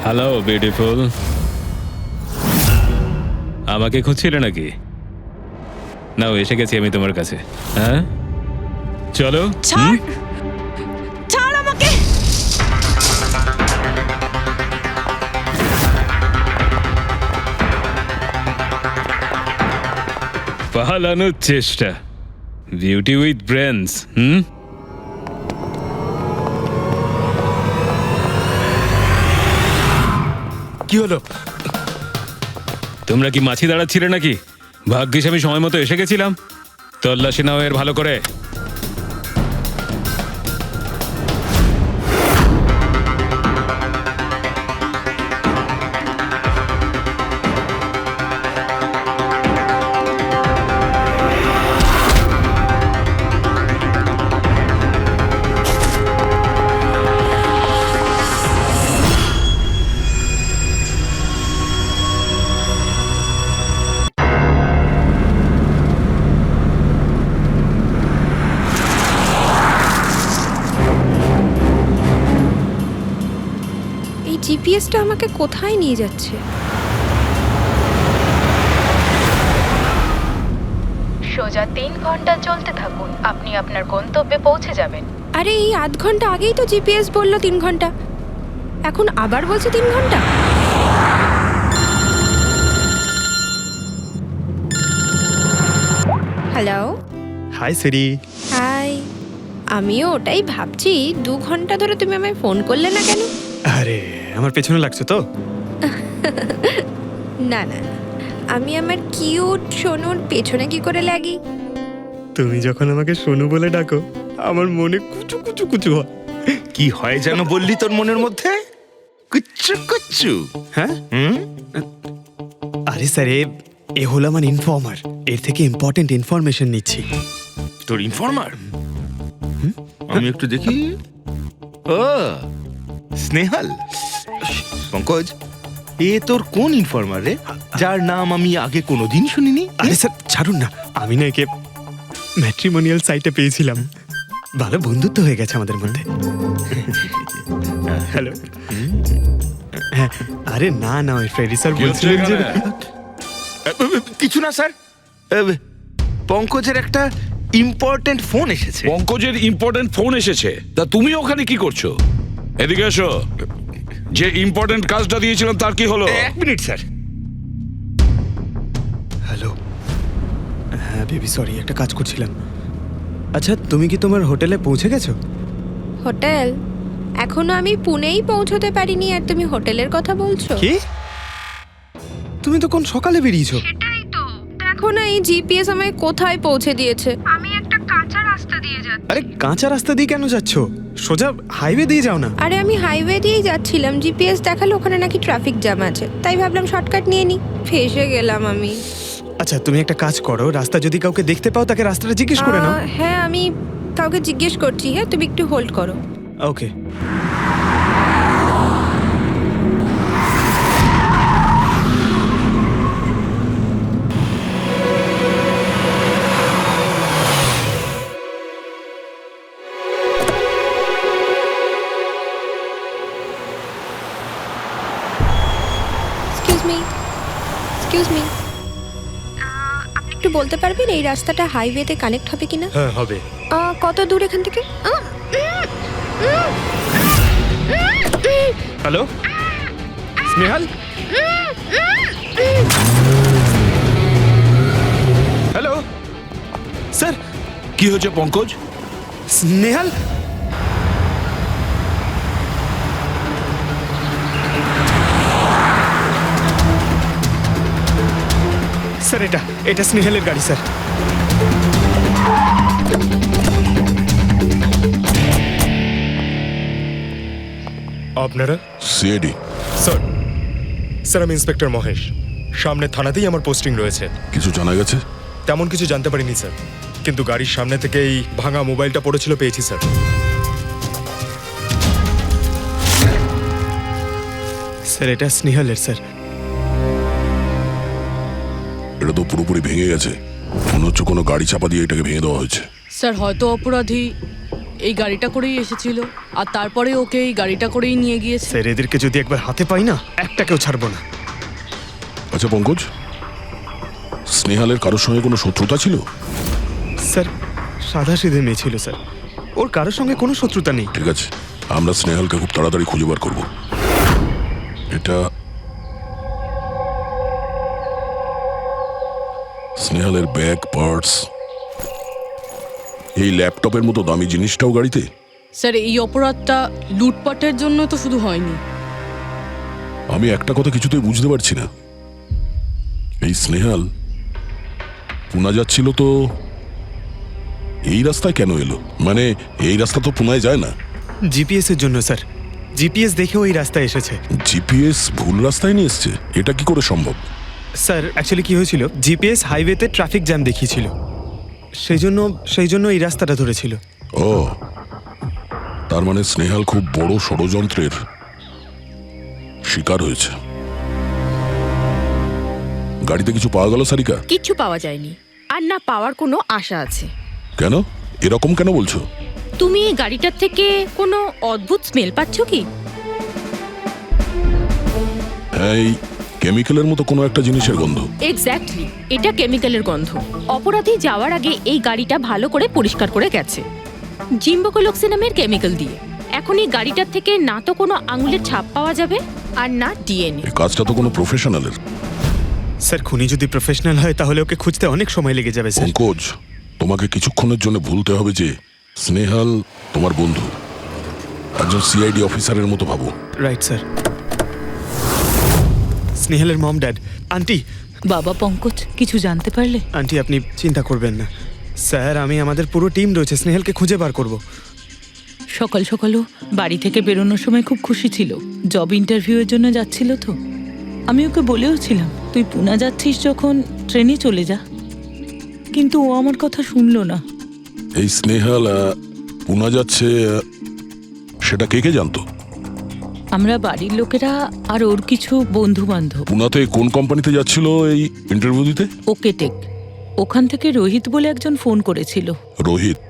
Hello beautiful, আমাকে খুঁজছিলে নাকি? নাও এসে গেছি আমি তোমার কাছে। হ্যাঁ চলো। ছাড়, ছাড় আমাকে। পালানোর চেষ্টা, বিউটি উইথ ব্রেনস। কি হলো? তোমরা কি মাছি দাঁড়াচ্ছিলে নাকি? ভাগ্যিস আমি সময় মতো এসে গেছিলাম। তল্লাশি নাও এর ভালো করে। এই জিপিএসটা আমাকে কোথায় নিয়ে যাচ্ছে? সোজা 3 ঘন্টা চলতে থাকুন, আপনি আপনার গন্তব্যে পৌঁছে যাবেন। আরে এই আধ ঘন্টা আগেই তো জিপিএস বললো 3 ঘন্টা, এখন আবার বলছে 3 ঘন্টা। হ্যালো। হাই সিরি। হাই। আমিও ওটাই ভাবছি, 2 ঘন্টা ধরে তুমি আমায় ফোন করলে না কেন? আরে আমার পেছনে লাগছো তো? না না, আমি আমার কিউট সোনুর পেছনে কি করে লাগি? তুমি যখন আমাকে সোনু বলে ডাকো আমার মনে কুচু কুচু কুচু হয়। কি হয় যেন বললি তোর মনের মধ্যে? কুচ্চু কুচ্চু। হ্যাঁ? হুম? আরে স্যার, এ হলো আমার ইনফর্মার। এর থেকে ইম্পর্টেন্ট ইনফরমেশন নিচ্ছি। তোর ইনফর্মার? আমি একটু দেখি। ও স্নেহাল। পঙ্কজ, এ তোর কোন ইনফর্মার রে, যার নাম আমি আগে কোনোদিন শুনিনি? আরে স্যার ছাড়ুন না, আমি না একে ম্যাট্রিমোনিয়াল সাইটে পেয়েছিলাম। ভালো বন্ধুত্ব হয়ে গেছে আমাদের মধ্যে। হ্যালো। হ্যাঁ, আরে না না, ওই ফ্রেডি স্যার বলছিলেন যে কিছু না স্যার, পঙ্কজের একটা ইম্পর্টেন্ট ফোন এসেছে। পঙ্কজের ইম্পর্টেন্ট ফোন এসেছে, তা তুমি ওখানে কি করছো? এদিকে এসো। যে ইম্পর্টেন্ট কাজটা দিয়েছিলাম তার কি হলো? 1 মিনিট স্যার। হ্যালো। হ্যাঁ বেবি, সরি, একটা কাজ করছিলাম। আচ্ছা, তুমি কি তোমার হোটেলে পৌঁছে গেছো? হোটেল? এখনো আমি পুনেই পৌঁছতে পারিনি আর তুমি হোটেলের কথা বলছো? কি? তুমি তো কোন সকালে বেরিয়েছো? সেটাই তো, দেখো না এই জিপিএস আমায় কোথায় পৌঁছে দিয়েছে। আমি একটা কাঁচা রাস্তা দিয়ে যাচ্ছি। আরে কাঁচা রাস্তা দিয়ে কেন যাচ্ছ? সোজা হাইওয়ে দিয়ে যাও না। আরে আমি হাইওয়ে দিয়েই যাচ্ছিলাম, জিপিএস দেখালো ওখানে নাকি ট্রাফিক জ্যাম আছে, তাই ভাবলাম শর্টকাট নিয়ে নি। ফেসে গেলাম আমি। আচ্ছা, তুমি একটা কাজ করো, রাস্তা যদি কাউকে দেখতে পাও তাকে রাস্তাটা জিজ্ঞেস করে নাও। হ্যাঁ আমি কাউকে জিজ্ঞেস করছি। হ্যাঁ তুমি একটু হোল্ড করো। ওকে। এক্সকিউজ মি, এক্সকিউজ মি, আপনি একটু বলতে পারবেন এই রাস্তাটা হাইওয়েতে কানেক্ট হবে কিনা? হ্যাঁ হবে। কত দূর এখান থেকে? হ্যালো স্নেহাল। Hello sir. কি হয়েছে পঙ্কজ? স্নেহাল, স্যার এটা স্নেহালের গাড়ি স্যার। আপনারা? সিআইডি। স্যার, স্যার আমি ইন্সপেক্টর মহেশ। সামনে থানাতেই আমার পোস্টিং রয়েছে। কিছু জানা গেছে? তেমন কিছু জানতে পারিনি স্যার, কিন্তু গাড়ির সামনে থেকে এই ভাঙা মোবাইলটা পড়েছিল, পেয়েছি স্যার। স্যার এটা স্নেহালের স্যার। এটা তো পুরোপুরি ভেঙে গেছে, মনে হচ্ছে কোনো গাড়ি চাপা দিয়ে এটাকে ভেঙে দেওয়া হয়েছে। স্যার হয়তো অপরাধী এই গাড়িটা করেই এসেছিল আর তারপরে ওকে এই গাড়িটা করেই নিয়ে গিয়েছে। স্যার এদেরকে যদি একবার হাতে পাই না, একটাকেও ছাড়বো না। আচ্ছা পঙ্কজ, স্নেহালের কারোর সঙ্গে কোনো শত্রুতা ছিল? স্যার সাদা সিধে মেয়ে ছিল স্যার, ওর কারোর সঙ্গে কোনো শত্রুতা নেই। ঠিক আছে, আমরা স্নেহালকে খুব তাড়াতাড়ি খুঁজে বার করব। এটা স্নেহালের ব্যাগ, পার্টস, এই ল্যাপটপের মতো দামি জিনিসটাও গাড়িতে? স্যার এই অপরাধটা লুটপাটের জন্য তো শুধু হয়নি। আমি একটা কথা কিছুতেই বুঝতে পারছি না, এই স্নেহাল পুনা যাচ্ছিল তো এই রাস্তায় কেন এলো? মানে এই রাস্তা তো পুনায় যায় না। জিপিএস এর জন্য স্যার, জিপিএস দেখে ওই রাস্তায় এসেছে। জিপিএস ভুল রাস্তায় নিয়ে এসছে, এটা কি করে সম্ভব? স্যার অ্যাকচুয়ালি কি হয়েছিল, জিপিএস হাইওয়েতে ট্রাফিক জ্যাম দেখিয়েছিল, সেই জন্য এই রাস্তাটা ধরেছিল। ও, তার মানে স্নেহাল খুব বড় ষড়যন্ত্রের শিকার হয়েছে। গাড়িতে কিছু পাওয়া গেল সারিকা? কিচ্ছু পাওয়া যায়নি, আর না পাওয়ার কোনো আশা আছে। কেন এরকম কেন বলছো? তুমি এই গাড়িটার থেকে কোনো অদ্ভুত স্মেল পাচ্ছ কি? হ্যাঁ, এই কেমিক্যালের মতো কোনো একটা জিনিসের গন্ধ। এক্স্যাক্টলি, এটা কেমিক্যালের গন্ধ। অপরাধী যাওয়ার আগে এই গাড়িটা ভালো করে পরিষ্কার করে গেছে জিম্বোকোলক্সি নামের কেমিক্যাল দিয়ে। এখন এই গাড়িটার থেকে না তো কোনো আঙুলের ছাপ পাওয়া যাবে আর না ডিএনএ। এই কাজটা তো কোনো প্রফেশনালের। স্যার খুনি যদি প্রফেশনাল হয় তাহলে ওকে খুঁজতে অনেক সময় লেগে যাবে স্যার। পঙ্কজ, তোমাকে কিছুক্ষণের জন্য ভুলতে হবে যে স্নেহাল তোমার বন্ধু, একজন সিআইডি অফিসারের মতো ভাবো। Right sir. স্নেহালের মম ড্যাড, আন্টি। বাবা পঙ্কজ, কিছু জানতে পারলে? আন্টি আপনি চিন্তা করবেন না স্যার, আমি আমাদের পুরো টিম রয়েছে, স্নেহালকে খুঁজে বার করব। সকাল সকালও বাড়ি থেকে বেরোনোর সময় খুব খুশি ছিল, জব ইন্টারভিউয়ের জন্য যাচ্ছিল তো। আমি ওকে বলেও ছিলাম তুই পুনা যাচ্ছিস যখন ট্রেনে চলে যা, কিন্তু ও আমার কথা শুনলো না। এই স্নেহাল পুনা যাচ্ছে, সেটা কে কে জানতো? আমরা বাড়ির লোকেরা আর ওর কিছু বন্ধু বান্ধব। পুনাতে কোন কোম্পানিতে যাচ্ছিল এই ইন্টারভিউ দিতে? ওকে টেক, ওখান থেকে রোহিত বলে একজন ফোন করেছিল। রোহিত?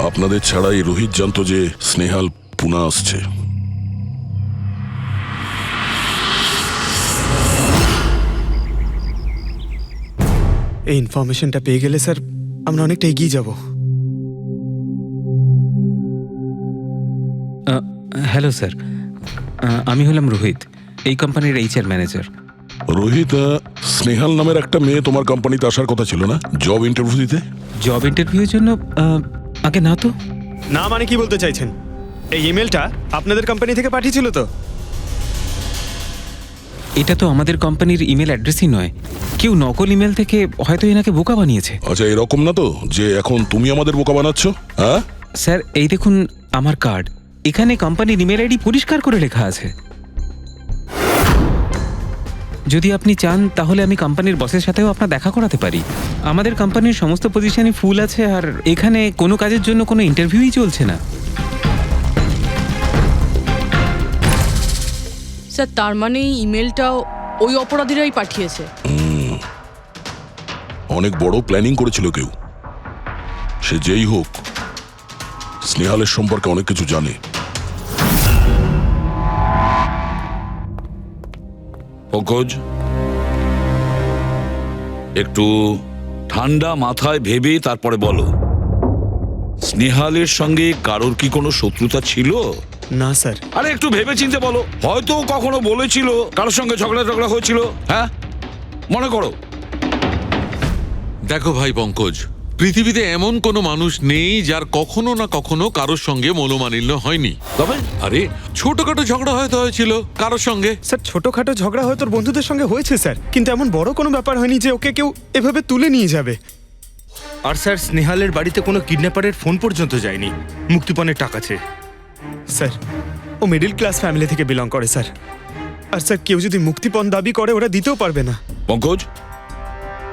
আপনাদের ছাড়া এই রোহিত জানতো যে স্নেহাল পুনা আসছে? এই ইনফরমেশনটা পেয়ে গেলে স্যার আমরা অনেকটা এগিয়ে যাব। হ্যালো স্যার, আমি হলাম রোহিত, এই কোম্পানির এইচআর ম্যানেজার। রোহিত, স্নেহাল নামের একটা মেয়ে তোমার কোম্পানিতে আসার কথা ছিল না জব ইন্টারভিউ দিতে? জব ইন্টারভিউয়ের জন্য? আগে না তো। না মানে কি বলতে চাইছেন? এই ইমেলটা আপনাদের কোম্পানি থেকে পাঠিয়েছিল তো? এটা তো আমাদের কোম্পানির ইমেল অ্যাড্রেসই নয়, কেউ নকল ইমেল থেকে হয়তো এনাকে বোকা বানিয়েছে। আচ্ছা, এরকম না তো যে এখন তুমি আমাদের বোকা বানাচ্ছ? হ্যাঁ স্যার, এই দেখুন আমার কার্ড, এখানে কোম্পানির ইমেল আইডি পরিষ্কার করে লেখা আছে। যদি আপনি চান তাহলে আমি কোম্পানির বসের সাথেও আপনার দেখা করাতে পারি। আমাদের কোম্পানির সমস্ত পজিশনই ফুল আছে, আর এখানে কোনো কাজের জন্য কোনো ইন্টারভিউই চলছে না। স্যার তার মানে এই ইমেলটাও ওই অপরাধীরাই পাঠিয়েছে। অনেক বড় প্ল্যানিং করেছিল কেউ, সে যেই হোক স্নেহালের সম্পর্কে অনেক কিছু জানে। পঙ্কজ, একটু ঠান্ডা মাথায় ভেবে তারপরে বলো, স্নেহালের সঙ্গে কারোর কি কোনো শত্রুতা ছিল? না স্যার। আরে একটু ভেবে চিন্তে বলো, হয়তো কখনো বলেছিল কারোর সঙ্গে ঝগড়া হয়েছিল। হ্যাঁ, মনে করো। দেখো ভাই পঙ্কজ, পৃথিবীতে এমন কোনো মানুষ নেই যার কখনো না কখনো কারোর সঙ্গে মনোমালিন্য হয়নি। তবে আরে ছোটখাটো ঝগড়া হয়তো হয়েছিল কারোর সঙ্গে। স্যার ছোটখাটো ঝগড়া হয়তো ওর বন্ধুদের সঙ্গে হয়েছে স্যার, কিন্তু এমন বড় কোনো ব্যাপার হয়নি যে ওকে কেউ এভাবে তুলে নিয়ে যাবে। আর স্যার স্নেহালের বাড়িতে কোনো কিডন্যাপারের ফোন পর্যন্ত যায়নি মুক্তিপণের টাকা চেয়ে। স্যার ও মিডল ক্লাস ফ্যামিলি থেকে বিলং করে স্যার, আর স্যার কেউ যদি মুক্তিপণ দাবি করে ওরা দিতেও পারবে না। পঙ্কজ,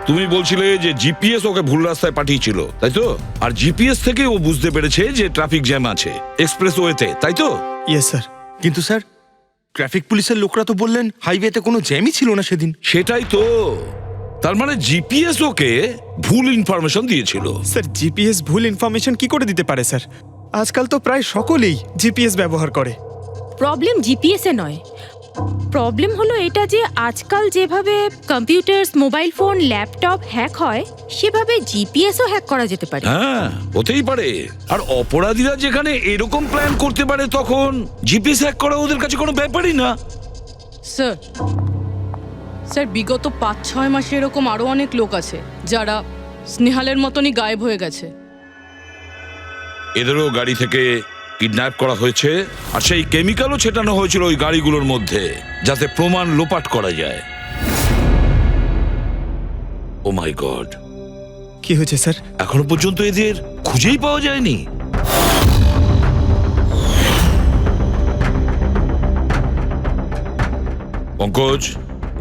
তুমি বলছিলে যে জিপিএস ওকে ভুল রাস্তায় পাঠিয়েছিল, তাই তো? আর জিপিএস থেকে ও বুঝতে পেরেছে যে ট্রাফিক জ্যাম আছে এক্সপ্রেসওয়েতে, তাই তো? Yes sir. কিন্তু স্যার ট্রাফিক পুলিশের লোকরা তো বললেন হাইওয়েতে কোনো জ্যামই ছিল না সেদিন। সেটাই তো, তার মানে জিপিএস ওকে ভুল ইনফরমেশন দিয়েছিল। স্যার জিপিএস ভুল ইনফরমেশন কি করে দিতে পারে স্যার? আজকাল তো প্রায় সকলেই জিপিএস ব্যবহার করে। প্রবলেম জিপিএস এ নয়, প্রবলেম হলো এটা যে আজকাল যেভাবে computer, mobile phone, laptop hack হয় সেভাবে জিপিএসও হ্যাক করা যেতে পারে। হ্যাঁ, হতেই পারে। আর অপরাধীরা যেখানে এরকম প্ল্যান করতে পারে তখন জিপিএস হ্যাক করা ওদের কাছে কোনো ব্যাপারই না। স্যার স্যার বিগত 5-6 মাসে এরকম আরো অনেক লোক আছে যারা স্নেহালের মতনই গায়েব হয়ে গেছে। এদেরও গাড়ি থেকে কিডন্যাপ করা হয়েছে, আর সেই কেমিক্যালও ছেটানো হয়েছিল ওই গাড়িগুলোর মধ্যে যাতে প্রমাণ লোপাট করা যায়। ও মাই গড, কি হয়েছে স্যার? এখনো পর্যন্ত এদের খুঁজেই পাওয়া যায়নি। পঙ্কজ,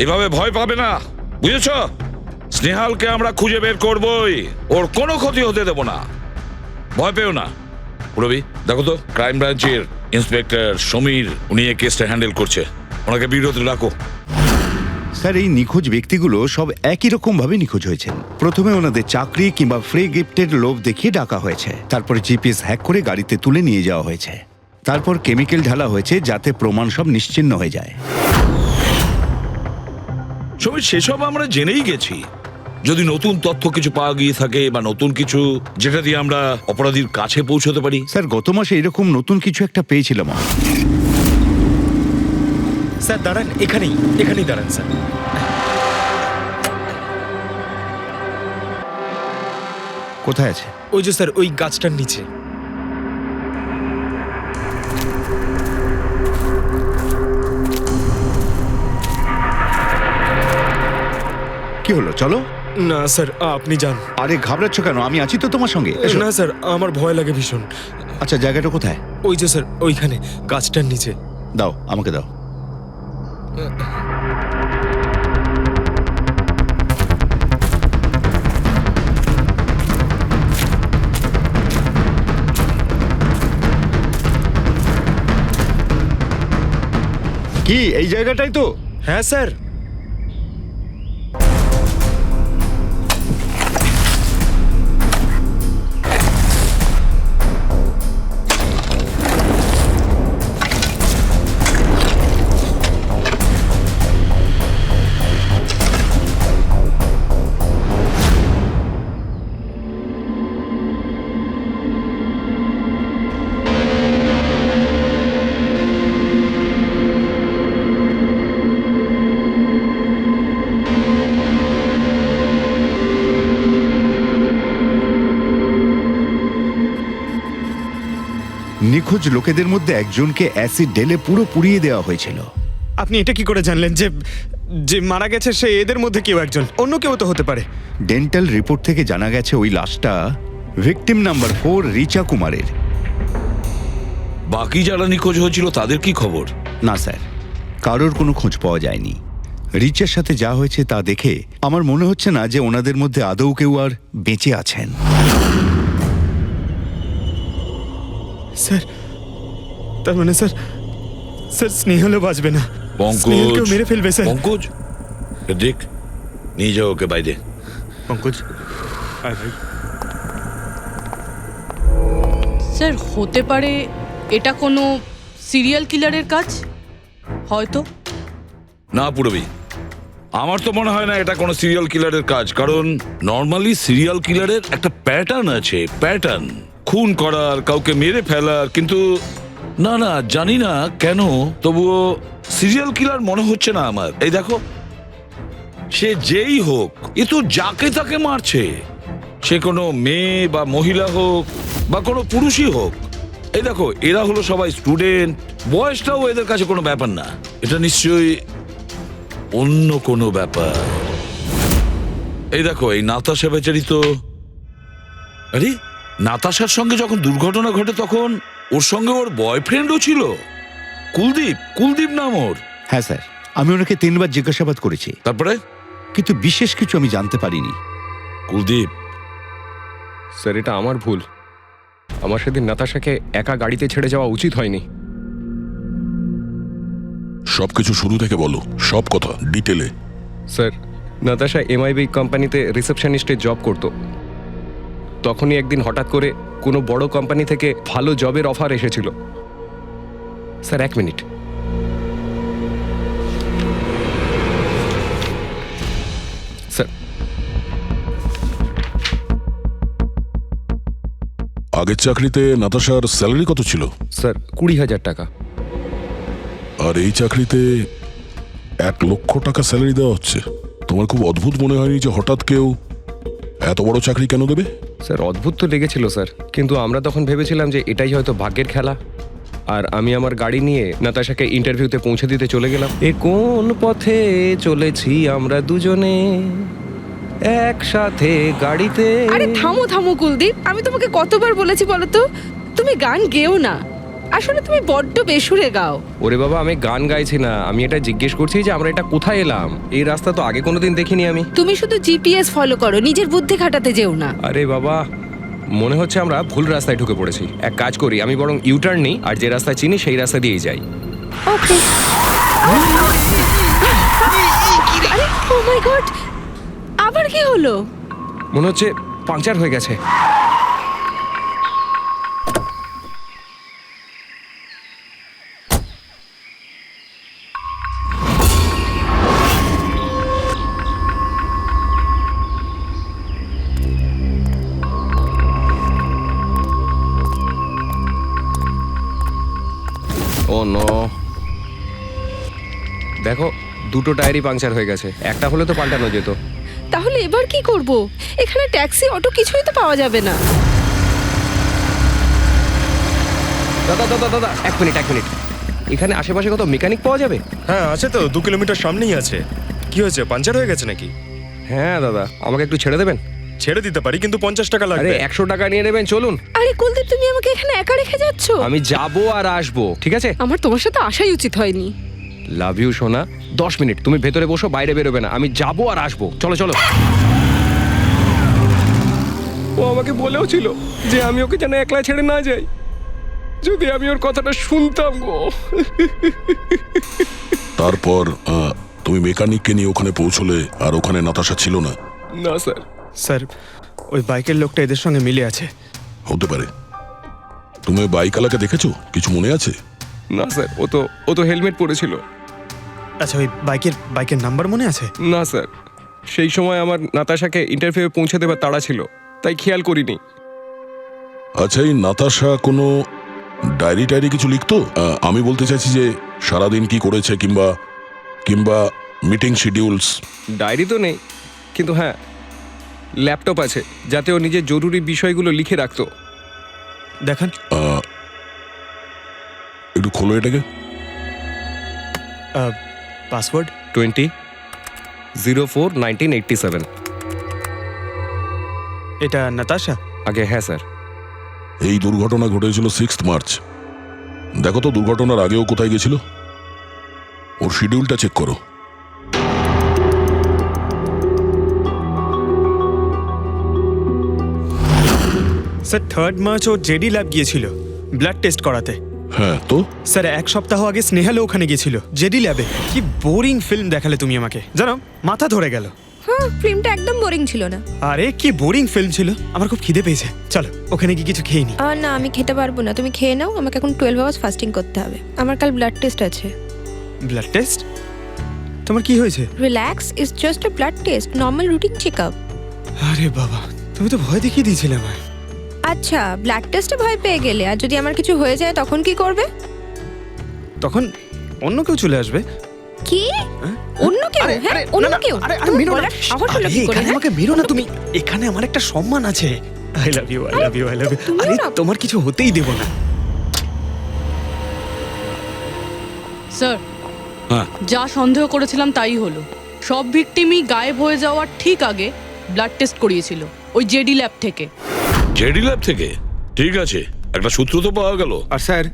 এভাবে ভয় পাবে না, বুঝেছ? স্নেহালকে আমরা খুঁজে বের করবই, ওর কোনো ক্ষতি হতে দেব না, ভয় পেও না। রবি, দেখো তো ক্রাইম ব্রাঞ্চের ইন্সপেক্টর সমীর, উনি এই কেসটা হ্যান্ডেল করছে, ওনাকে বিরতি রাখো। স্যার, এই নিখোঁজ ব্যক্তিগুলো সব একই রকম ভাবে নিখোঁজ হয়েছেন। প্রথমে ওনাদের চাকরি কিংবা ফ্রি গিফটের লোভ দেখিয়ে ডাকা হয়েছে, তারপরে জিপিএস হ্যাক করে গাড়িতে তুলে নিয়ে যাওয়া হয়েছে, তারপর কেমিক্যাল ঢালা হয়েছে যাতে প্রমাণ সব নিশ্চিহ্ন হয়ে যায়। সমীর, সেসব আমরা জেনেই গেছি। যদি নতুন তথ্য কিছু পাওয়া গিয়ে থাকে বা নতুন কিছু যেটা দিয়ে আমরা অপরাধীর কাছে পৌঁছতে পারি। স্যার, গত মাসে এরকম নতুন কিছু একটা পেয়েছিলাম আমি। স্যার দাঁড়ান, এখানেই দাঁড়ান স্যার। কোথায় আছে? ওই যে স্যার, ওই গাছটার নিচে। কি হলো, চলো। না স্যার, আপনি যান। আরে ঘাবড়াচ্ছ কেন? আমি আছি তো তোমার সঙ্গে, এসো। না স্যার, আমার ভয় লাগে ভীষণ। আচ্ছা, জায়গাটা কোথায়? ওই যে স্যার, ওইখানে গাছটার নিচে। দাও, আমাকে দাও। কি এই জায়গাটাই তো? হ্যাঁ স্যার। নিখোঁজ লোকেদের মধ্যে একজনকে অ্যাসিড ঢেলে পুরো পুড়িয়ে দেওয়া হয়েছিল। আপনি এটা কি করে জানলেন যে যে মারা গেছে সে এদের মধ্যে কেউ একজন? অন্য কেউ তো হতে পারে। ডেন্টাল রিপোর্ট থেকে জানা গেছে ওই লাশটা ভিকটিম নাম্বার 4 রিচা কুমারের। বাকি যারা নিখোঁজ হয়েছিল তাদের কি খবর? না স্যার, কারোর কোনো খোঁজ পাওয়া যায়নি। রিচার সাথে যা হয়েছে তা দেখে আমার মনে হচ্ছে না যে ওনাদের মধ্যে আদৌ কেউ আর বেঁচে আছেন। স্যার, তার মানে স্যার স্নেহালও বাঁচবে না। পঙ্কজ, স্নেহালকেও মেরে ফেলবে স্যার। পঙ্কজ, দেখ, নিয়ে যাও ওকে বাইরে। পঙ্কজ, আয় ভাই। স্যার, হতে পারে এটা কোনো সিরিয়াল কিলারের কাজ, হয়তো। না পুরবি, আমার তো মনে হয় না এটা কোনো সিরিয়াল কিলারের কাজ, কারণ নর্মালি সিরিয়াল কিলারের একটা প্যাটার্ন আছে, প্যাটার্ন খুন করার, কাউকে মেরে ফেলার। কিন্তু না না, জানি না কেন, তবুও সিরিয়াল কিলার মনে হচ্ছে না আমার। এই দেখো, সে যেই হোক, এ তো যাকে তাকে মারছে, সে কোনো মেয়ে বা মহিলা হোক বা কোনো পুরুষই হোক। এই দেখো, এরা হলো সবাই স্টুডেন্ট, বয়সটাও এদের কাছে কোনো ব্যাপার না। এটা নিশ্চয়ই অন্য কোনো ব্যাপার। এই দেখো, এই নাতাশা বেচারি তো, আরে নাতাশার সঙ্গে যখন দুর্ঘটনা ঘটে তখন ওর সঙ্গে ওর বয়ফ্রেন্ডও ছিল, কুলদীপ নাম ওর। হ্যাঁ স্যার, আমি ওনাকে 3 বার জিজ্ঞাসাবাদ করেছি, তারপরে কিন্তু বিশেষ কিছু আমি জানতে পারিনি। কুলদীপ? স্যার, এটা আমার ভুল। আমার সেদিন নাতাশাকে একা গাড়িতে ছেড়ে যাওয়া উচিত হয়নি। সবকিছু শুরু থেকে বলো, সব কথা ডিটেলে। স্যার, নাতাশা এমআইবি কোম্পানিতে রিসেপশনিস্টের জব করতো। তখনই একদিন হঠাৎ করে কোনো বড় কোম্পানি থেকে ভালো জবের অফার এসেছিল। Sir 1 minute. স্যার, আগের চাকরিতে নাতাশার স্যালারি কত ছিল? স্যার 20,000 টাকা। আর এই চাকরিতে 1 লক্ষ টাকা স্যালারি দেওয়া হচ্ছে। তোমার খুব অদ্ভুত মনে হয়নি যে হঠাৎ কেউ এত বড় চাকরি কেন দেবে? স্যার অদ্ভুত তো লেগেছিল স্যার, কিন্তু আমরা তখন ভেবেছিলাম যে এটাই হয়তো ভাগ্যের খেলা। আর আমি আমার গাড়ি নিয়ে নাতাশাকে ইন্টারভিউতে পৌঁছে দিতে চলে গেলাম। এ কোন পথে চলেছি আমরা দুজনে একসাথে গাড়িতে। আরে থামো থামো কুলদীপ, আমি তোমাকে কতবার বলেছি বলো তো, তুমি গান গেও না। আসলে তুমি বড্ড বেসুরে গাও। ওরে বাবা, আমি গান গাইছি না, আমি এটা জিজ্ঞেস করছি যে আমরা এটা কোথায় এলাম। এই রাস্তা তো আগে কোনোদিন দেখিনি আমি। তুমি শুধু জিপিএস ফলো করো, নিজের বুদ্ধি খাটাতে যেও না। আরে বাবা, মনে হচ্ছে আমরা ভুল রাস্তায় ঢুকে পড়েছি। এক কাজ করি, আমি বরং ইউটার্ন নিই, আর যে রাস্তা চিনি সেই রাস্তা দিয়েই যাই। ওকে। আরে ও মাই গড, আবার কি হলো? মনে হচ্ছে পাংচার হয়ে গেছে। ও নো, দেখো দুটো টায়ারই পাংচার হয়ে গেছে। একটা হলে তো পাল্টানো যেত। তাহলে এবার কি করব? এখানে ট্যাক্সি, অটো কিছুই তো পাওয়া যাবে না। দাদা দাদা দাদা, 1 মিনিট 1 মিনিট। এখানে আশেপাশে কত মেকানিক পাওয়া যাবে? হ্যাঁ আছে তো, 2 কিলোমিটার সামনেই আছে। কি হয়েছে, পাঞ্চার হয়ে গেছে নাকি? হ্যাঁ দাদা, আমাকে একটু ছেড়ে দেবেন? ছেড়ে দিতে পারি, কিন্তু 50 টাকা আরে লাগবে। 100 টাকা নিয়ে নেবেন, চলুন। আরে কুলদীপ, তুমি আমাকে এখানে একা রেখে যাচ্ছ? আমি যাবো আর আসবো, ঠিক আছে? আমার তোমার সাথে আসাই উচিত হয়নি। লাভ ইউ সোনা। 10 মিনিট তুমি ভেতরে বসো, বাইরে বেরোবে না। আমি যাবো আর আসবো, চলো চলো। ও আমাকে বলেও ছিল যে আমি ওকে যেন একলা ছেড়ে না যাই। যদি আমি ওর কথাটা শুনতাম গো। তারপর তুমি মেকানিককে নিয়ে ওখানে পৌঁছলে, আর ওখানে নাতাশা ছিল না? না স্যার। স্যার, ওই বাইকের লোকটা এদের সঙ্গে মিলে আছে। হতে পারে। তুমি ওই বাইকওয়ালাকে দেখেছো? কিছু মনে আছে? না স্যার, ও তো হেলমেট পরেছিল। আচ্ছা, ওই বাইকের নাম্বার মনে আছে? না স্যার, সেই সময় আমার নাতাশাকে ইন্টারভিউ পৌঁছে দেবার তাড়া ছিল, তাই খেয়াল করিনি। আচ্ছা, এই নাতাশা কোনো ডায়েরি কিছু লিখতো? আমি বলতে চাইছি যে সারাদিন কি করেছে, কিংবা মিটিং শিডিউলস। ডায়েরি তো নেই, কিন্তু হ্যাঁ ল্যাপটপ আছে, যাতে ও নিজের জরুরি বিষয়গুলো লিখে রাখতো। দেখান। একটু খোলো এটাকে। পাসওয়ার্ড 20/04/1987। এটা নাতাশা? আগে হ্যাঁ স্যার। এই দুর্ঘটনা ঘটেছিল 6 মার্চ। দেখো তো দুর্ঘটনার আগেও কোথায় গেছিল। ওর শিডিউলটা চেক করো। স্যার 3 মার্চ ও জেডি ল্যাব গিয়েছিল ব্লাড টেস্ট করাতে। হ্যাঁ তো? স্যার 1 সপ্তাহ আগে স্নেহালও ওখানে গিয়েছিল জেডি ল্যাবে। কি বোরিং ফিল্ম দেখালে তুমি আমাকে, জানো মাথা ধরে গেল। হ্যাঁ, ফিল্মটা একদম বোরিং ছিল না। আরে কি বোরিং ফিল্ম ছিল। আমার খুব খিদে পেয়েছে, চলো ওখানে কি কিছু খেয়ে নি। না, আমি খেতে পারবো না, তুমি খেয়ে নাও। আমাকে এখন 12 আওয়ার্স ফাস্টিং করতে হবে। আমার কাল ব্লাড টেস্ট আছে। Blood test? তোমার কি হয়েছে? Relax, is just a blood test, normal routine checkup. আরে বাবা, তুমি তো ভয় দেখিয়ে দিয়েছিলে আমায়। আচ্ছা, ব্লাড টেস্টে ভয় পেয়ে গেলে, আর যদি আমার কিছু হয়ে যায় তখন কি করবে? তখন অন্য কেউ চলে আসবে। কি? অন্য কেউ? হ্যাঁ, অন্য কেউ? তুমি বলার সাহস হলো কি করে? আমাকে মেরো না তুমি, এখানে আমার একটা সম্মান আছে। I love you, I love you, I love you. আরে তোমার কিছু হতেই দেব না। স্যার, হ্যাঁ, যা সন্দেহ করেছিলাম তাই হলো। সব ভিকটিমই গায়েব হয়ে যাওয়ার ঠিক আগে ব্লাড টেস্ট করিয়েছিল ওই জেডি ল্যাব থেকে। জেডি ল্যাব থেকে? ঠিক আছে, একটা সূত্র তো পাওয়া গেল। আর স্যার,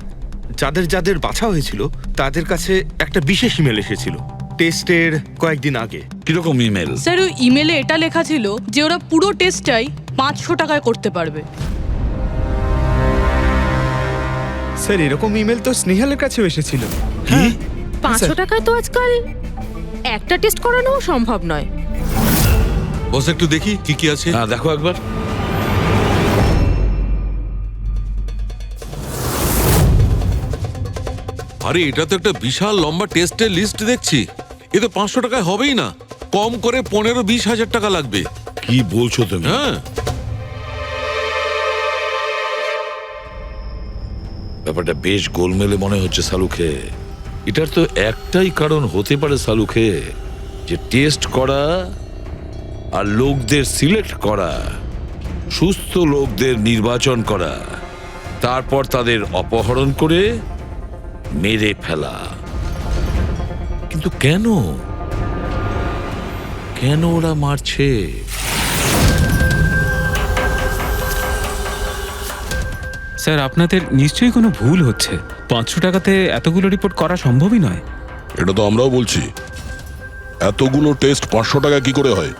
যাদের যাদের বাছা হয়েছিল তাদের কাছে একটা বিশেষ ইমেল এসেছিল টেস্টের কয়েকদিন আগে। কিরকম ইমেল? স্যার, ওই ইমেলে এটা লেখা ছিল যে ওরা পুরো টেস্টটাই 500 টাকায় করতে পারবে। স্যার, এরকম ইমেল তো স্নেহালের কাছেও এসেছিল। কি? 500 টাকায় তো আজকাল একটা টেস্ট করানো সম্ভব নয়। বস একটু দেখি কি কি আছে। হ্যাঁ দেখো একবার। আরে এটা তো একটা বিশাল লম্বা টেস্টের লিস্ট দেখছি। এ তো 500 টাকায় হবেই না, কম করে 15-20 হাজার টাকা লাগবে। কি বলছো তুমি? হ্যাঁ, ব্যাপারটা বেশ গোলমেলে মনে হচ্ছে সালুখে। এটার তো একটাই কারণ হতে পারে সালুখে, যে টেস্ট করা আর লোকদের সিলেক্ট করা, সুস্থ লোকদের নির্বাচন করা, তারপর তাদের অপহরণ করে মেরে ফেলা। কিন্তু কেন কেন ওরা মারছে? স্যার আপনাদের নিশ্চয়ই কোনো ভুল হচ্ছে। 500 টাকাতে এতগুলো রিপোর্ট করা সম্ভবই নয়। এটা তো আমরাও বলছি। এতগুলো টেস্ট 500 টাকা কি করে হয়?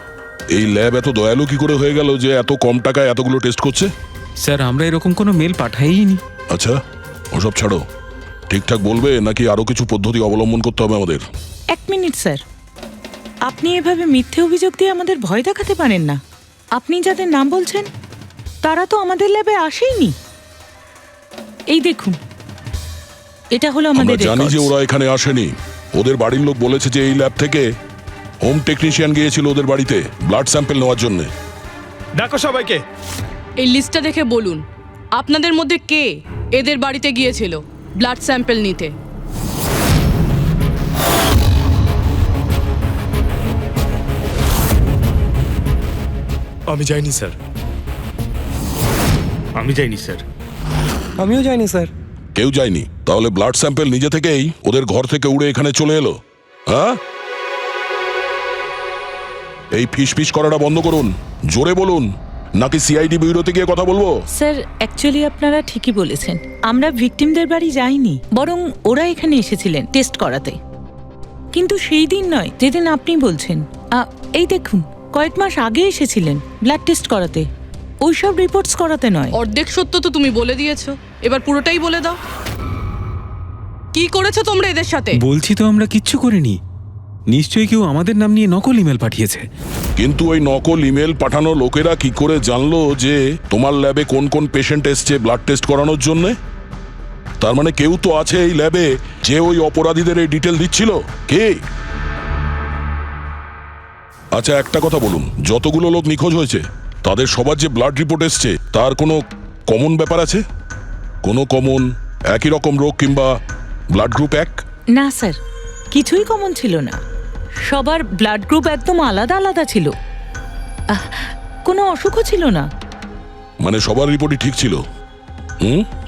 এই ল্যাব এত দয়ালু কি করে হয়ে গেল যে এত কম টাকায় এতগুলো টেস্ট করছে? স্যার আমরা এরকম কোনো মেল পাঠাইনি। আচ্ছা, ওসব ছাড়ো, ঠিকঠাক বলবে নাকি আরো কিছু পদ্ধতি অবলম্বন করতে হবে আমাদের? 1 মিনিট স্যার, আপনি এভাবে মিথ্যে অভিযোগ দিয়ে আমাদের ভয় দেখাতে পারেন না। আপনি যাদের নাম বলছেন তারা তো আমাদের ল্যাবে আসেইনি। এই দেখুন, এটা হলো আমরা আমাদের জানি যে records। ওরা এখানে আসেনি। ওদের বাড়ির লোক বলেছে যে এই ল্যাব থেকে হোম টেকনিশিয়ান গিয়েছিল ওদের বাড়িতে ব্লাড স্যাম্পল নেওয়ার জন্য। দেখো সবাইকে, এই লিস্টটা দেখে বলুন আপনাদের মধ্যে কে এদের বাড়িতে গিয়েছিল ব্লাড স্যাম্পল নিতে। আমি যাইনি স্যার। আমি যাইনি স্যার। আমিও যাইনি স্যার। কেউ যায়নি? তাহলে ব্লাড স্যাম্পল নিজে থেকেই ওদের ঘর থেকে উড়ে এখানে চলে এলো? হ্যাঁ, এই ফিস ফিস করাটা বন্ধ করুন, জোরে বলুন, নাকি সিআইডি ব্যুরোতে গিয়ে কথা বলবো? স্যার অ্যাকচুয়ালি আপনারা ঠিকই বলেছেন, আমরা ভিকটিমদের বাড়ি যাইনি, বরং ওরা এখানে এসেছিলেন টেস্ট করাতে। কিন্তু সেই দিন নয় যেদিন আপনি বলছেন। এই দেখুন, কয়েক মাস আগে এসেছিলেন ব্লাড টেস্ট করাতে, ওইসব রিপোর্টস করাতে নয়। অর্ধেক সত্য তো তুমি বলে দিয়েছো, এবার পুরোটাই বলে দাও। কি করেছো তোমরা এদের সাথে? বলছি তো আমরা কিচ্ছু করিনি। নিশ্চয়ই কেউ আমাদের নাম নিয়ে নকল ইমেল পাঠিয়েছে। কিন্তু ওই নকল ইমেল পাঠানো লোকেরা কি করে জানলো যে তোমার ল্যাবে কোন কোন পেশেন্ট এসছে ব্লাড টেস্ট করানোর জন্য? তার মানে কেউ তো আছে এই ল্যাবে যে ওই অপরাধীদের এই ডিটেল দিচ্ছিল। কে? আচ্ছা একটা কথা বলুন, যতগুলো লোক নিখোঁজ হয়েছে তাদের সবার যে ব্লাড রিপোর্ট এসছে তার কোনো কমন ব্যাপার আছে? কোনো কমন একই রকম রোগ কিংবা ব্লাড গ্রুপ এক? না স্যার, কিছুই কমন ছিল না। সবার ব্লাড গ্রুপ একদম আলাদা আলাদা ছিল, কোনো অসুখও ছিল না। মানে সবার রিপোর্টই ঠিক ছিল?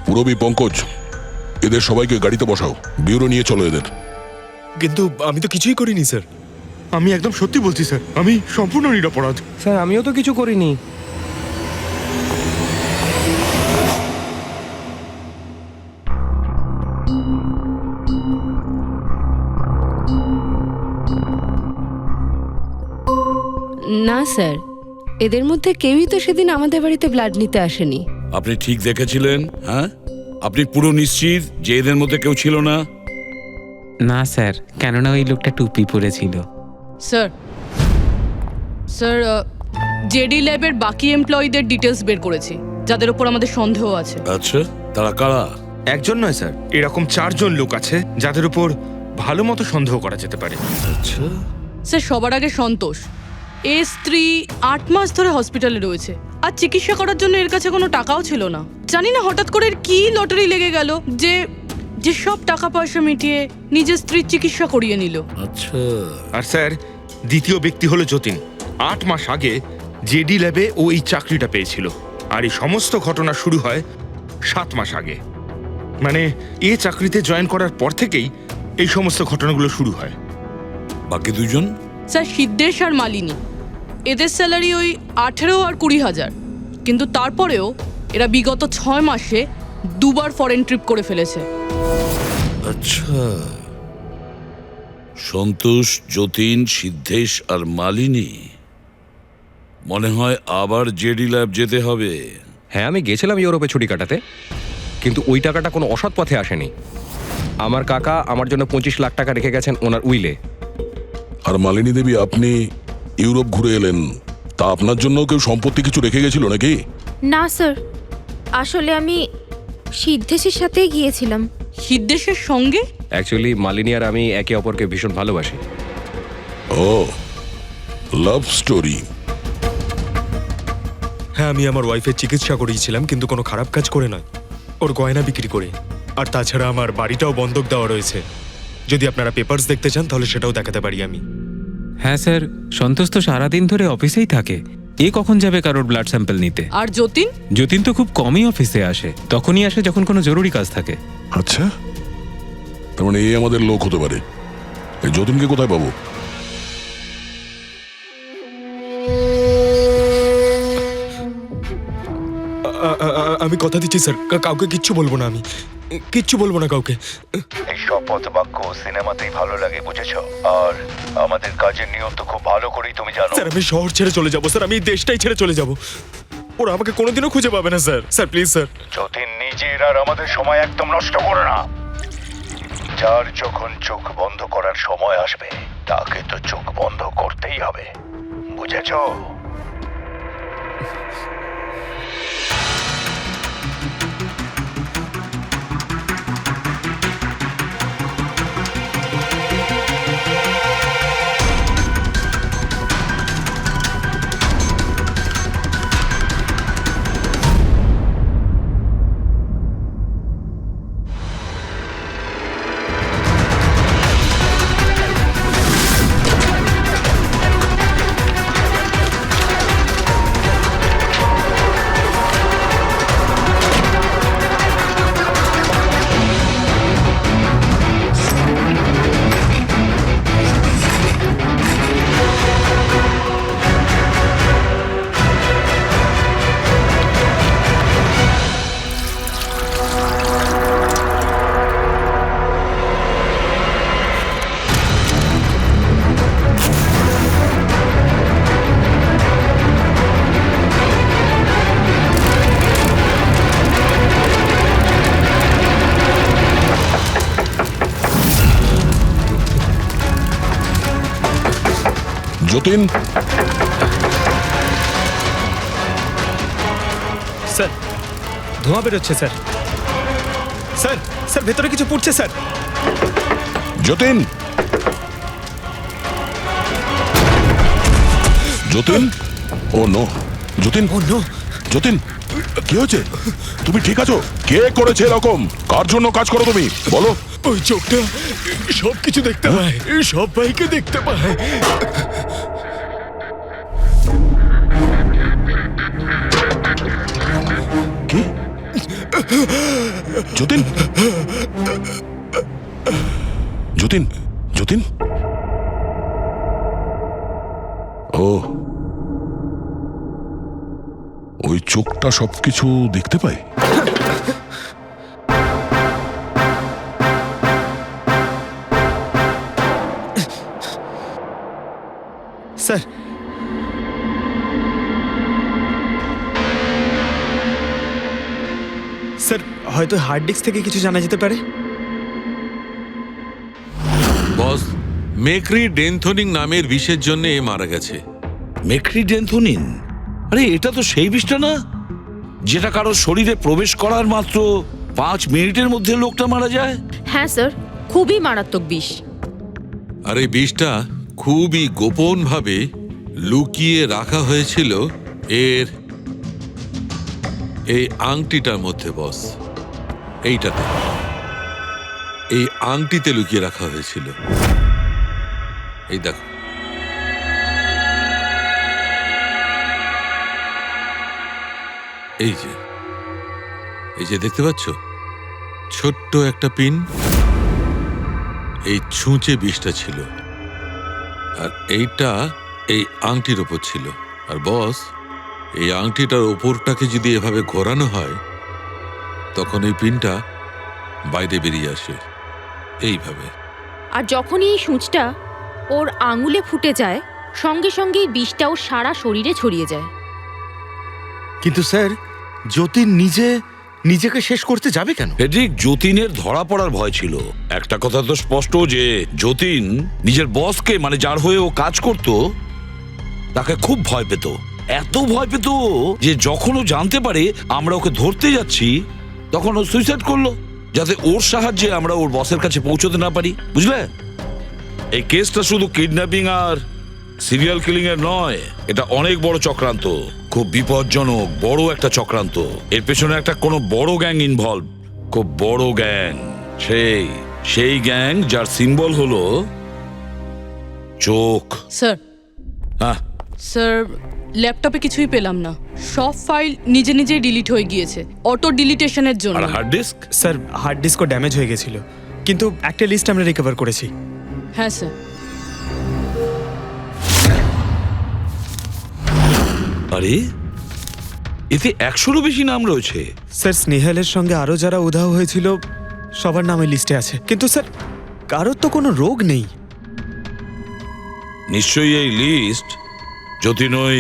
পুরবী, পঙ্কজ, এদের সবাইকে গাড়িতে বসাও, ব্যুরো নিয়ে চলো এদের। কিন্তু আমি তো কিছুই করিনি স্যার। আমি একদম সত্যি বলছি স্যার, আমি সম্পূর্ণ নিরপরাধ। স্যার আমিও তো কিছু করিনি। না স্যার, এদের মধ্যে কেউই তো সেদিন আমাদের বাড়িতে ব্লাড নিতে আসেনি। আপনি ঠিক দেখেছিলেন? হ্যাঁ, আপনি পুরো নিশ্চিত যে এদের মধ্যে কেউ ছিল না? না স্যার, কেননা ওই লোকটা টুপি পরেছিল। স্যার স্যার জেডি ল্যাবের বাকি এমপ্লয়ীদের ডিটেলস বের করেছি, যাদের উপর আমাদের সন্দেহ আছে। আচ্ছা, তারা কারা? একজন নয় স্যার, এরকম 4 জন লোক আছে যাদের উপর ভালো মতো সন্দেহ করা যেতে পারে। আচ্ছা, স্যার সবার আগে সন্তোষ, এর স্ত্রী 8 মাস ধরে হসপিটালে রয়েছে, আর চিকিৎসা করার জন্য এর কাছে কোনো টাকাও ছিল না। জানি না হঠাৎ করে এর কি লটারি লেগে গেল যে যে সব টাকা পয়সা মিটিয়ে নিজের স্ত্রীর চিকিৎসা করিয়ে নিল। আচ্ছা। আর স্যার দ্বিতীয় ব্যক্তি হলো যতীন। 8 মাস আগে জেডি ল্যাবে ও এই চাকরিটা পেয়েছিল, আর এই সমস্ত ঘটনা শুরু হয় 7 মাস আগে। মানে এই চাকরিতে জয়েন করার পর থেকেই এই সমস্ত ঘটনাগুলো শুরু হয়। বাকি দুজন? স্যার সিদ্ধেশ আর মালিনী, এদের স্যালারি ওই 18 আর 20,000, কিন্তু তারপরেও এরা বিগত 6 মাসে 2বার ফরেন ট্রিপ করে ফেলেছে। আচ্ছা, সন্তোষ, যতীন, সিদ্ধেশ আর মালিনী, মনে হয় আবার জেডি ল্যাব যেতে হবে। হ্যাঁ, আমি গেছিলাম ইউরোপে ছুটি কাটাতে, কিন্তু ওই টাকাটা কোনো অসৎ পথে আসেনি। আমার কাকা আমার জন্য 25 লাখ টাকা রেখে গেছেন ওনার উইলে। আর মালিনী দেবী, আপনি ইউরোপ ঘুরে এলেন, তা আপনার জন্য কেউ সম্পত্তি কিছু রেখে গেছিল নাকি? না স্যার, আসলে আমি সিদ্ধেশের সাথেই গিয়েছিলাম। সিদ্ধেশের সঙ্গে? অ্যাকচুয়ালি মালিনী আর আমি একে অপরকে ভীষণ ভালোবাসি। ও, লাভ স্টোরি। হ্যাঁ, আমি আমার ওয়াইফের চিকিৎসা করিয়েছিলাম, কিন্তু কোনো খারাপ কাজ করে নয়, ওর গয়না বিক্রি করে। আর তাছাড়া আমার বাড়িটাও বন্ধক দেওয়া রয়েছে। যদি আপনারা পেপারস দেখতে চান তাহলে সেটাও দেখাতে পারি আমি। হ্যাঁ স্যার, সন্তোষ তো সারাদিন ধরে অফিসেই থাকে। এ কখন যাবে কারোর ব্লাড স্যাম্পল নিতে? আর যতীন? যতীন তো খুব কমই অফিসে আসে, তখনই আসে যখন কোনো জরুরি কাজ থাকে। আচ্ছা, তার মানে এই আমাদের লোক হতে পারে। এই যতীনকে কোথায় পাবো? আমি কথা দিচ্ছি স্যার, কাউকে কিচ্ছু বলবো না, আমি কিচ্ছু বলবো না কাউকে। এই শপথ বাক্য সিনেমাতেই ভালো লাগে, বুঝেছো? আর আমাদের কাজের নিয়ম তো খুব ভালো করেই তুমি জানো। স্যার, আমি শহর ছেড়ে চলে যাবো স্যার, আমি এই দেশটাই ছেড়ে চলে যাবো। ওরা আমাকে কোনোদিনও খুঁজে পাবে না sir. Sir please sir. Jatin, নিজের আর আমাদের সময় একদম নষ্ট করো না। যার যখন চোখ বন্ধ করার সময় আসবে তাকে তো চোখ বন্ধ করতেই হবে, বুঝেছো? যতীন, স্যার, ধোঁয়া বেরোচ্ছে স্যার। স্যার, স্যার ভেতরে কিছু পড়ছে স্যার। যতীন, যতীন, ও নো, যতীন, ও নো, যতীন, কি হয়েছে? তুমি ঠিক আছো? কে করেছে এরকম? কার জন্য কাজ করো তুমি, বলো? ওই চোখটা সব কিছু দেখতে পায়, সব ভাইকে দেখতে পায়। কি? যতীন, যতীন, যতীন, ও, ওই চোখটা সবকিছু দেখতে পায়। স্যার, স্যার হয়তো হার্ড ডিস্ক থেকে কিছু জানা যেতে পারে। বস, মেক্রি ডেনথোনিং নামের বিষের জন্য এ মারা গেছে। মেক্রিডেন্থোনিন? আরে এটা তো সেই বিষটা না যেটা কারোর শরীরে প্রবেশ করার মাত্র 5 মিনিটের মধ্যে লোকটা মারা যায়? হ্যাঁ স্যার, খুবই মারাত্মক বিষ। আর এই বিষটা খুবই গোপনভাবে লুকিয়ে রাখা হয়েছিল এর এই আংটিটার মধ্যে। বস, এইটাতে, এই আংটিতে লুকিয়ে রাখা হয়েছিল। এই দেখো, এই যে দেখতে পাচ্ছ, ছোট্ট একটা পিন, এই ছুঁচে বিষটা ছিল, আর এইটা এই আংটির ওপর ছিল। আর বস, এই আংটিটার ওপরটাকে যদি এভাবে ঘোরানো হয় তখন এই পিনটা বাইরে বেরিয়ে আসে এইভাবে। আর যখনই এই সূঁচটা ওর আঙুলে ফুটে যায়, সঙ্গে সঙ্গেই বিষটা ওর সারা শরীরে ছড়িয়ে যায়। কিন্তু স্যার, যতীন নিজেকে শেষ করতে যাবে কেন? ফেডরিক, যতীনের ধরা পড়ার ভয় ছিল। একটা কথা তো স্পষ্ট যে যতীন নিজের বসকে, মানে যার হয়ে ও কাজ করত, তাকে খুব ভয় পেত। এত ভয় পেত যে যখন ও জানতে পারে আমরা ওকে ধরতে যাচ্ছি তখন ও সুইসাইড করলো, যাতে ওর সাহায্যে আমরা ওর বসের কাছে পৌঁছতে না পারি, বুঝলে? এই কেসটা শুধু কিডন্যাপিং আর সিরিয়াল কিলিং এর নয়, এটা অনেক বড় চক্রান্ত, খুব বিপজ্জনক বড় একটা চক্রান্ত। এর পেছনে একটা কোনো বড় গ্যাং ইনভলভ, খুব বড় গ্যাং। সেই গ্যাং যার সিম্বল হলো চোখ। স্যার, হ্যাঁ স্যার ল্যাপটপে কিছুই পেলাম না, সব ফাইল নিজে নিজেই ডিলিট হয়ে গিয়েছে অটো ডিলিটেশনের জন্য। আর হার্ড ডিস্ক? স্যার হার্ড ডিস্কও ড্যামেজ হয়ে গেছিল, কিন্তু একটা লিস্ট আমরা রিকভার করেছি। হ্যাঁ স্যার। আরে এতে 100-রও বেশি নাম রয়েছে। স্যার স্নেহালের সঙ্গে আরও যারা উধাও হয়েছিল সবার নাম এই লিস্টে আছে, কিন্তু স্যার কারোর তো কোনো রোগ নেই। নিশ্চয়ই এই লিস্ট যতীন ওই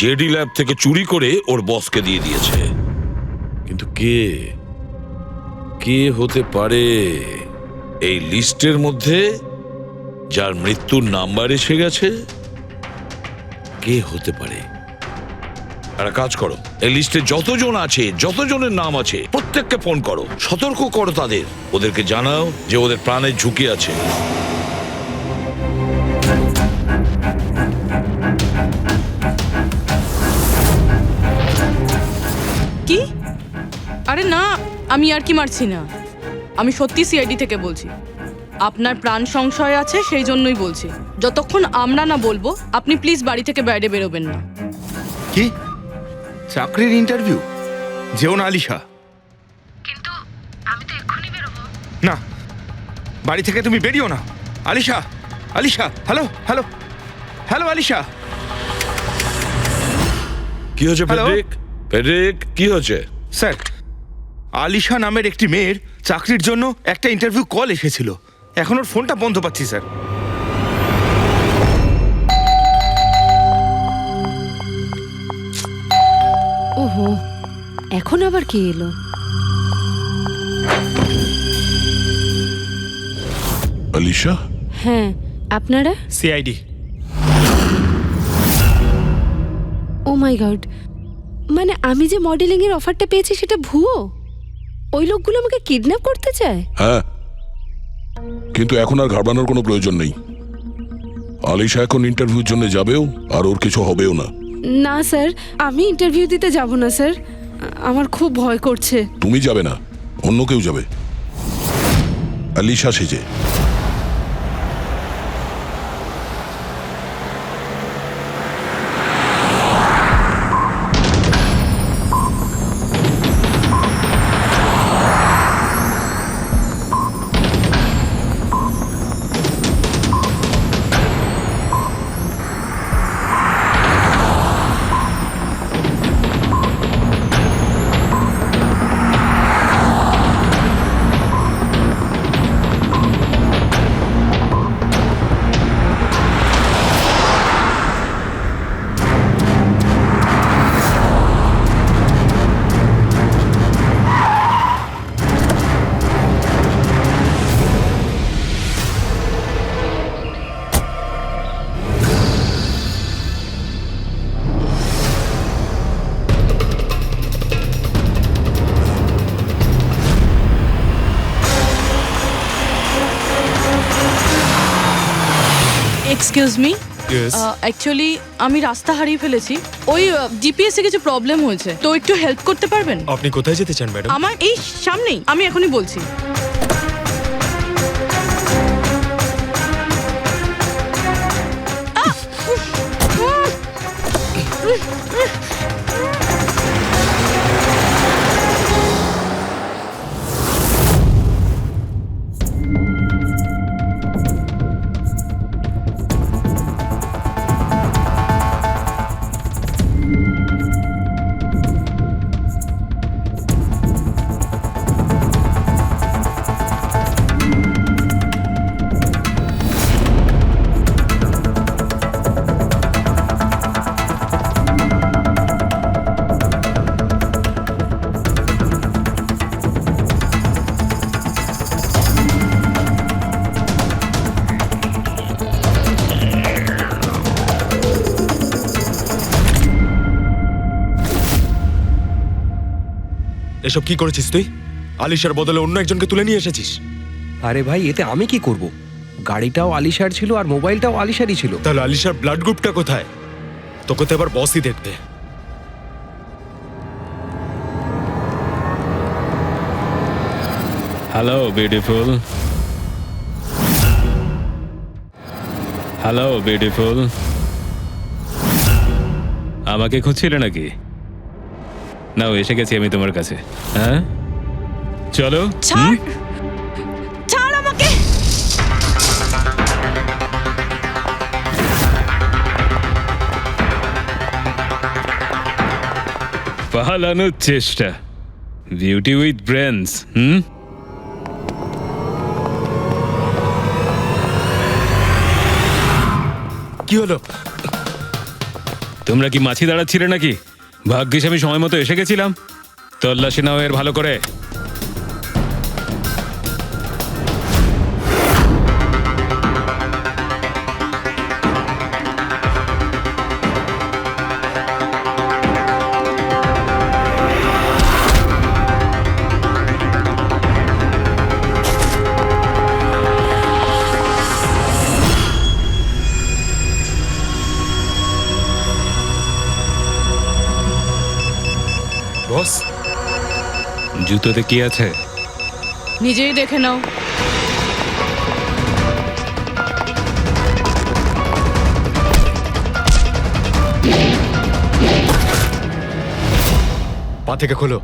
জেডি ল্যাব থেকে চুরি করে ওর বসকে দিয়ে দিয়েছে। কিন্তু কে হতে পারে এই লিস্টের মধ্যে যার মৃত্যুর নাম্বার এসে গেছে? কে হতে পারে? একটা কাজ করো, এই লিস্টে যতজন আছে, যতজনের নাম আছে প্রত্যেককে ফোন করো, সতর্ক করো তাদের, ওদেরকে জানাও যে ওদের প্রাণের ঝুঁকি আছে। কি? আরে না, আমি আর কি মারছি না, আমি সত্যি সিআইডি থেকে বলছি। আপনার প্রাণ সংশয় আছে সেই জন্যই বলছি। যতক্ষণ আমরা না বলবো আপনি প্লিজ বাড়ি থেকে বাইরে বেরোবেন না। কি চাকরির ইন্টারভিউ? যেও না আলিশা। কিন্তু আমি তো এক্ষুনি বেরোবো। না, বাড়ি থেকে তুমি বেরিও না। Alisha, Alisha, hello hello hello Alisha. কি হয়েছে হ্যালো? ফেডরিক, কি হয়েছে? স্যার, আলিশা নামের একটি মেয়ের চাকরির জন্য একটা ইন্টারভিউ কল এসেছিল, এখন ওর ফোনটা বন্ধ পাচ্ছি স্যার। ওহো, এখন আবার কে এলো? আলিশা, হ্যাঁ, আপনারা? সিআইডি। ও মাই গড, মানে আমি যে মডেলিং এর অফারটা পেয়েছি সেটা ভুয়ো? ওই লোকগুলো আমাকে কিডন্যাপ করতে চায়? হ্যাঁ, কিন্তু এখন আর ঘাবড়ানোর কোনো প্রয়োজন নেই। আলিশা এখন ইন্টারভিউর জন্য যাবেও, আর ওর কিছু হবেও না। না স্যার, আমি ইন্টারভিউ দিতে যাব না স্যার, আমার খুব ভয় করছে। তুমি যাবে না, অন্য কেউ যাবে, আলিশা সেজে। Excuse me, Yes. অ্যাকচুয়ালি আমি রাস্তা হারিয়ে ফেলেছি, ওই জিপিএস এ কিছু প্রবলেম হয়েছে, তো একটু হেল্প করতে পারবেন? আপনি কোথায় যেতে চান ম্যাডাম? আমার এই সামনেই, আমি এখনই বলছি। এসব কি করেছিস তুই? আলিশার বদলে অন্য একজনকে তুলে নিয়ে এসেছিস। আরে ভাই, এতে আমি কি করব? গাড়িটাও আলিশার ছিল আর মোবাইলটাও আলিশারই ছিল। তাহলে আলিশার ব্লাড গ্রুপটা কোথায়? তোকে তো এবার বসই দেখবে। Hello beautiful. Hello beautiful. আমাকে খুঁজছিলে নাকি? নাও, এসে গেছি আমি তোমার কাছে। হ্যাঁ, চলো। ছাড়, ছাড় আমাকে। পালানোর চেষ্টা, বিউটি উইথ ব্রেনস। কি হলো? তোমরা কি মাছি দাঁড়াচ্ছিলে নাকি? ভাগ্যিস আমি সময় মতো এসে গেছিলাম। তল্লাশি নাও এর ভালো করে। বস, জুতোতে কি আছে? নিজেই দেখে নাও। পা থেকে খোলো।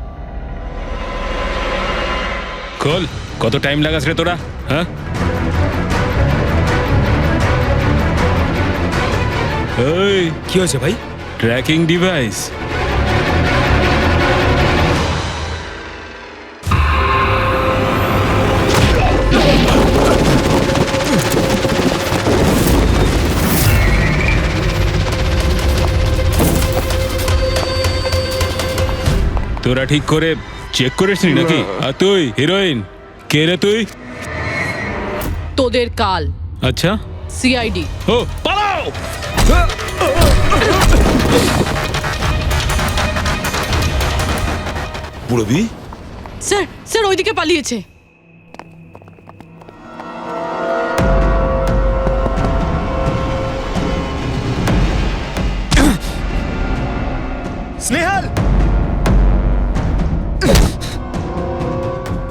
খোল। কত টাইম লাগাস রে তোরা? হ্যাঁ, এই কি হয়েছে ভাই? Tracking device. তোরা ঠিক করে চেক করিসনি নাকি? আর তুই হিরোইন, কে রে তুই? তোদের কাল। আচ্ছা, সিআইডি। ও পালাও। পুরবি, স্যার, স্যার ওইদিকে পালিয়েছে। স্নেহাল,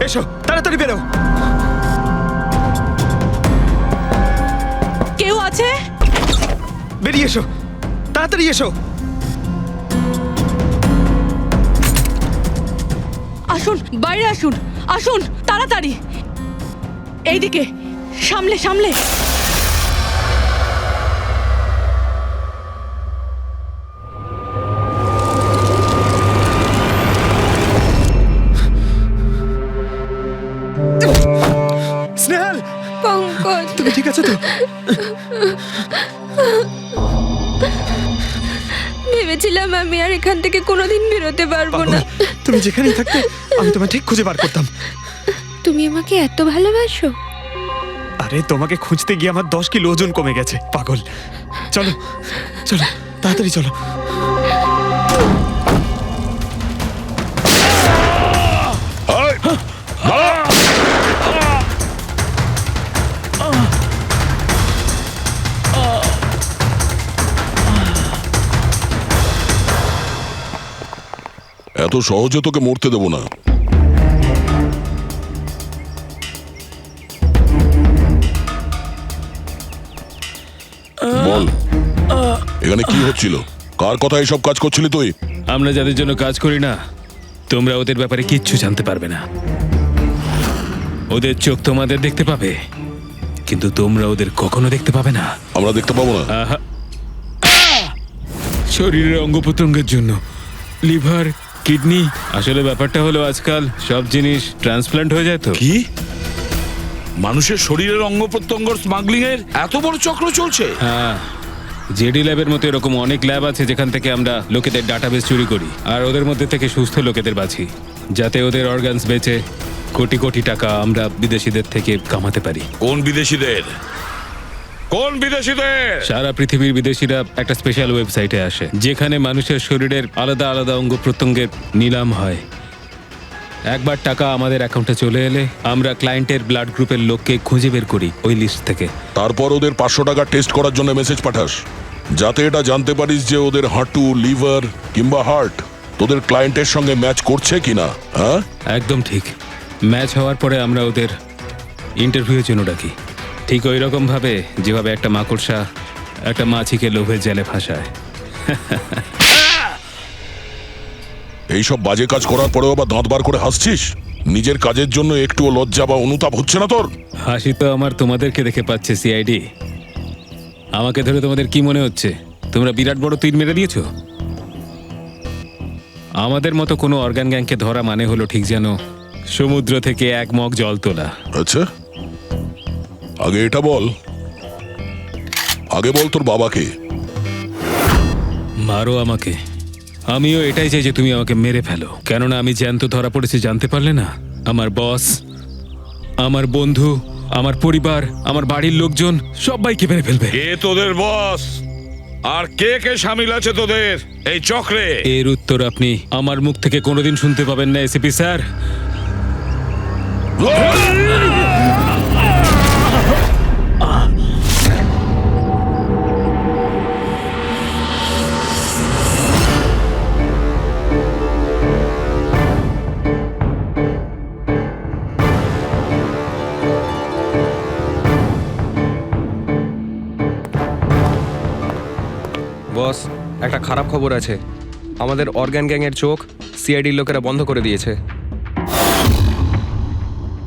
এসো তাড়াতাড়ি বেরো। কেউ আছে? বেরিয়ে এসো, তাড়াতাড়ি এসো। আসুন, বাইরে আসুন, আসুন তাড়াতাড়ি। এইদিকে, সামলে সামলে। স্নেহাল, পঙ্কজ, তুমি ঠিক আছে তো? ভেবেছিলাম আমি আর এখান থেকে কোনোদিন বেরোতে পারবো না। তুমি যেখানেই থাকতে আমি তোমায় ঠিক খুঁজে বার করতাম। তুমি আমাকে এত ভালোবাসো? আরে তোমাকে খুঁজতে গিয়ে আমার 10 কিলো ওজন কমে গেছে, পাগল। চলো চলো, তাড়াতাড়ি চলো। এত সহজে তোকে মরতে দেবো না। বল, এখানে কি হচ্ছিল? কার কথা এসব কাজ করছিলি তুই? আমরা যাদের জন্য কাজ করি না, তোমরা ওদের ব্যাপারে কিচ্ছু জানতে পারবে না। ওদের চোখ তোমাদের দেখতে পাবে, কিন্তু তোমরা ওদের কখনো দেখতে পাবে না। আমরা দেখতে পাবো না? আহা, শরীরের অঙ্গ প্রত্যঙ্গের জন্য, লিভার, কিডনি। আসলে ব্যাপারটা হলো আজকাল সব জিনিস ট্রান্সপ্লান্ট হয়ে যায় তো। কি মানুষের শরীরের অঙ্গ প্রত্যঙ্গ স্মাগলিং এর এত বড় চক্র চলছে? হ্যাঁ, জেডি ল্যাবের মতো এরকম অনেক ল্যাব আছে যেখান থেকে আমরা লোকেদের ডাটাবেস চুরি করি আর ওদের মধ্যে থেকে সুস্থ লোকেদের বাছি, যাতে ওদের অর্গানস বেচে কোটি কোটি টাকা আমরা বিদেশিদের থেকে কামাতে পারি। কোন বিদেশিদের? কোন বিদেশিদের? সারা পৃথিবীর বিদেশিরা একটা স্পেশাল ওয়েবসাইটে আসে যেখানে মানুষের শরীরের আলাদা আলাদা অঙ্গ প্রত্যঙ্গের নিলাম হয়। একবার টাকা আমাদের অ্যাকাউন্টে চলে এলে আমরা ক্লায়েন্টের ব্লাড গ্রুপের লোককে খুঁজে বের করি ওই লিস্ট থেকে। তারপর ওদের 500 টাকা টেস্ট করার জন্য মেসেজ পাঠাস, যাতে এটা জানতে পারিস যে ওদের হাঁটু, লিভার কিংবা হার্ট তোদের ক্লায়েন্টের সঙ্গে ম্যাচ করছে কিনা। হ্যাঁ, একদম ঠিক। ম্যাচ হওয়ার পরে আমরা ওদের ইন্টারভিউয়ের জন্য ডাকি, ঠিক ওই রকম ভাবে যেভাবে একটা মাকড়সা একটা মাছিকে লোভে জেলে ফাঁসায়। এইসব বাজে কাজ করার পরেও আবার দাঁত বার করে হাসছিস? নিজের কাজের জন্য একটুও লজ্জা বা অনুতাপ হচ্ছে না তোর? হাসি তো আমার তোমাদেরকে দেখে পাচ্ছে সিআইডি। আমাকে ধরে তোমাদের কি মনে হচ্ছে তোমরা বিরাট বড় তীর মেরে দিয়েছো? আমাদের মতো কোনো অর্গান গ্যাংকে ধরা মানে হলো ঠিক যেন সমুদ্র থেকে এক মগ জল তোলা। আচ্ছা, আগে এটা বল, আগে বল তোর বাবাকে। মারো আমাকে, আমিও এটাই চাই যে তুমি আমাকে মেরে ফেলো, কেননা আমি জ্যান্ত ধরা পড়েছি জানতে পারলে না? আমার বস, আমার বন্ধু, আমার পরিবার, আমার বাড়ির লোকজন সবাইকে মেরে ফেলবে। কে তোদের বস আর কে কে শামিল আছে তোদের এই চক্রে? এর উত্তর আপনি আমার মুখ থেকে কোনোদিন শুনতে পাবেন না এসিপি স্যার। বস, একটা খারাপ খবর আছে। আমাদের অর্গান গ্যাংয়ের চোখ সিআইডির লোকেরা বন্ধ করে দিয়েছে।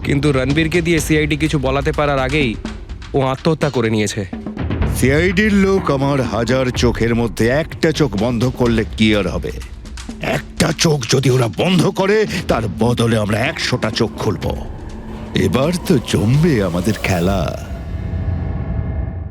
কিন্তু রণবীরকে দিয়ে সিআইডি কিছু বলাতে পারার আগেই ও আত্মহত্যা করে নিয়েছে। সিআইডির লোক আমার 1000 চোখের মধ্যে একটা চোখ বন্ধ করলে কি আর হবে? একটা চোখ যদি ওরা বন্ধ করে তার বদলে আমরা 100টা চোখ খুলবো। এবার তো জমবে আমাদের খেলা।